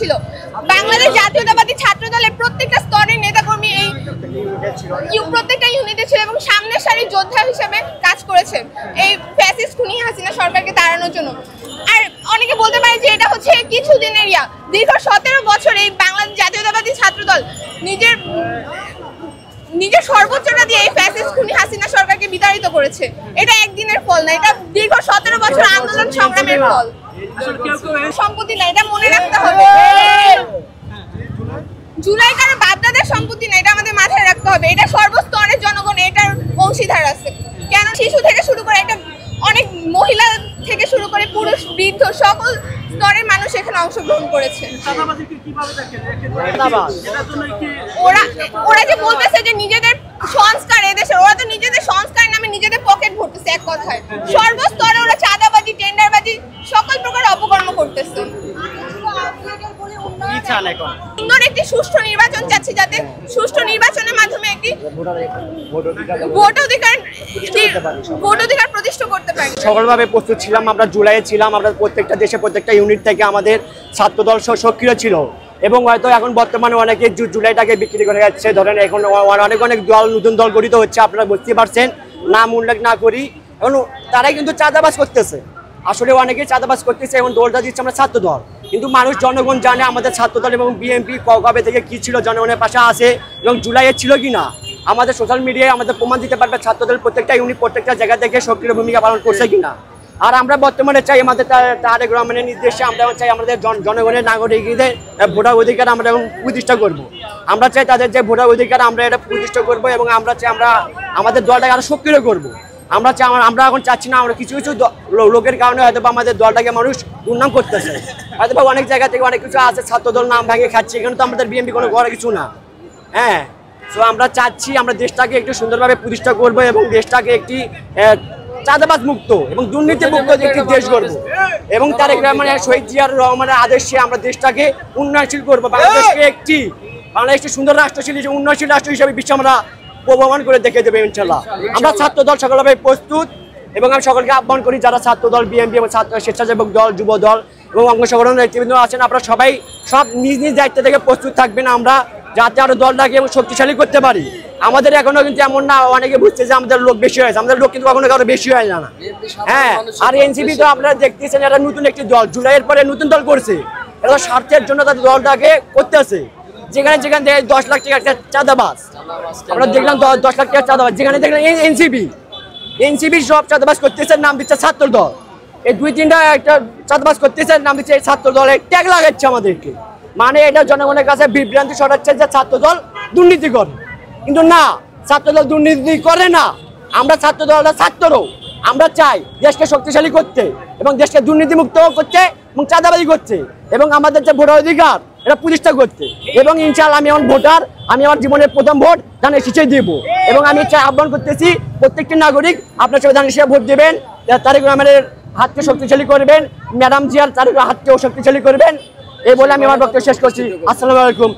ছিল। বাংলাদেশ জাতীয়তাবাদী ছাত্রদলের প্রত্যেকটা স্তরের নেতাকর্মী এই প্রত্যেকটা ইউনিটে ছিল এবং সামনের সারির যোদ্ধা হিসেবে কাজ করেছে এই ফ্যাসিস্ট খুনি হাসিনা সরকারকে তাড়ানোর জন্য। আর অনেকে বলতে পারে যে এটা হচ্ছে কিছুদিনের দীর্ঘ 17 বছর এই বাংলাদেশ জাতীয়তাবাদী ছাত্রদল নিজের সর্বোচ্চটা দিয়ে এই ফ্যাসিস্ট খুনি হাসিনা সরকারকে বিতাড়িত করেছে। এটা একদিনের ফল না, এটা দীর্ঘ 17 বছর আন্দোলন সংগ্রামের ফল। সম্পত্তি না, এটা মনে রাখতে হবে। জুলাই কারো বাপদাদের সম্পত্তি না, এটা আমাদের মাথায় রাখতে হবে। এটা সর্বস্তরের জনগণ এটার অংশীদার আছে। কেন শিশু থেকে শুরু করে একটা অনেক মহিলা থেকে শুরু করে পুরুষ বৃদ্ধ সকল স্তরের মানুষ এখানে অংশগ্রহণ করেছে। ওরা যে বলতেছে যে নিজেদের সংস্কার এদেশে, ওরা তো নিজেদের সংস্কার নামে নিজেদের পকেট ভরতেছে। এক কথায় সর্বস্তরে ওরা চাঁদাবাজি, টেন্ডারবাজি সকল প্রকার অপকর্ম করতেছে। সুন্দর একটি সুষ্ঠু নির্বাচন চাচ্ছি, যাতে সুষ্ঠু নির্বাচনের মাধ্যমে একটি ভোটাধিকার প্রতিষ্ঠা করতে পারি। সকলভাবে প্রস্তুত ছিলাম, আমরা জুলাইয়ে ছিলাম, আমরা প্রত্যেকটা দেশে প্রত্যেকটা ইউনিট থেকে আমাদের ছাত্রদল সক্রিয় ছিল এবং হয়তো এখন বর্তমানে অনেকে জুলাইটাকে বিক্রি করে যাচ্ছে। ধরেন এখন অনেক দল নতুন দল গঠিত হচ্ছে, আপনারা বুঝতে পারছেন, নাম উল্লেখ না করি। এখন তারাই কিন্তু চাঁদাবাজ করতেছে, আসলে অনেকেই চাঁদাবাজ করতেছে এবং দলটা দিচ্ছে আমরা ছাত্রদল। কিন্তু মানুষ জনগণ জানে আমাদের ছাত্রদল এবং বিএনপি কবে থেকে কি ছিল, জনগণের পাশে আছে এবং জুলাইয়ে ছিল কি না আমাদের সোশ্যাল মিডিয়ায় আমাদের প্রমাণ দিতে পারবে ছাত্রদল প্রত্যেকটা ইউনিট প্রত্যেকটা জায়গা থেকে সক্রিয় ভূমিকা পালন করছে কিনা। আর আমরা বর্তমানে চাই আমাদের তারেক রহমানের নির্দেশে আমরা চাই আমাদের জনগণের নাগরিকদের ভোটার অধিকার আমরা এবং প্রতিষ্ঠা করব। আমরা চাই তাদের যে ভোটার অধিকার আমরা এটা প্রতিষ্ঠা করব এবং আমরা চাই আমরা আমাদের দলটাকে আরো সক্রিয় করব। আমরা এখন চাচ্ছি না আমরা কিছু কিছু লোকের কারণে হয়তো আমাদের দলটাকে মানুষ দুর্নাম করতেছে, হয়তো অনেক জায়গা থেকে অনেক কিছু আছে ছাত্রদল নাম ভেঙে খাচ্ছে, এখানে তো আমাদের বিএনপি কোনো করার কিছু না। হ্যাঁ, সো আমরা চাচ্ছি আমরা দেশটাকে একটু সুন্দরভাবে প্রতিষ্ঠা করবো এবং দেশটাকে একটি চাঁদাবাজ মুক্ত এবং দুর্নীতি মুক্ত একটি দেশ গড়ব এবং তারেক রহমানের শহীদ জিয়াউর রহমানের আদেশে আমরা দেশটাকে উন্নয়নশীল করবো। বাংলাদেশকে একটি সুন্দর রাষ্ট্রশীল উন্নয়নশীল রাষ্ট্র হিসেবে বিশ্ব আমরা প্রমাণ করে দেখে দেবে ইনশাল্লাহ। আমরা ছাত্রদল সকলভাবে প্রস্তুত এবং আমি সকলকে আহ্বান করি যারা ছাত্রদল, বিএনপি এবং স্বেচ্ছাসেবক দল, যুব দল এবং অঙ্গ সংগঠনের নেতৃবৃন্দ আছেন, আপনারা সবাই নিজ নিজ দায়িত্ব থেকে প্রস্তুত থাকবেন আমরা যাতে আরো দলটাকে এবং শক্তিশালী করতে পারি। আমাদের এখনো কিন্তু এমন না, অনেকে বুঝছে যে আমাদের লোক বেশি হয়েছে, আমাদের লোক কিন্তু কখনো কারো বেশি হয় না। হ্যাঁ, আর এনসিপি তো আপনারা দেখতেছেন এটা নতুন একটি দল, জুলাইয়ের পরে নতুন দল করছে, এটা স্বার্থের জন্য তাদের দলটাকে করতেছে। যেখানে যেখানে 10 লাখ টাকা চাঁদাবাজ আমরা দেখলাম, 10 লাখ টাকা চাঁদাবাজ যেখানে দেখলাম এনসিপি সব চাঁদাবাজ করতেছে, নাম দিচ্ছে ছাত্রদল। এই 2-3টা একটা চাঁদাবাজ করতেছে, নাম দিচ্ছে ছাত্রদল, ট্যাগ লাগাচ্ছে আমাদেরকে। মানে এটা জনগণের কাছে বিভ্রান্তি ছড়াচ্ছে যে ছাত্রদল দুর্নীতি করে, কিন্তু না, ছাত্রদল দুর্নীতি করে না। আমরা ছাত্রদলটা ছাত্রও, আমরা চাই দেশকে শক্তিশালী করতে এবং দেশকে দুর্নীতিমুক্ত করতে এবং চাঁদাবাজি করতে এবং আমাদের যে ভোটার অধিকার এটা প্রতিষ্ঠা করতে। এবং ইনশাআল্লাহ আমি আমার ভোটার, আমি আমার জীবনের প্রথম ভোট ধান এসেছে দিব এবং আমি আহ্বান করতেছি প্রত্যেকটি নাগরিক আপনার সবাই ধান এসে ভোট দেবেন, তারেক রহমানের হাতকে শক্তিশালী করবেন, ম্যাডাম জিয়ার তারেক হাতকেও শক্তিশালী করবেন। এই বলে আমি আমার বক্তব্য শেষ করছি। আসসালামু আলাইকুম।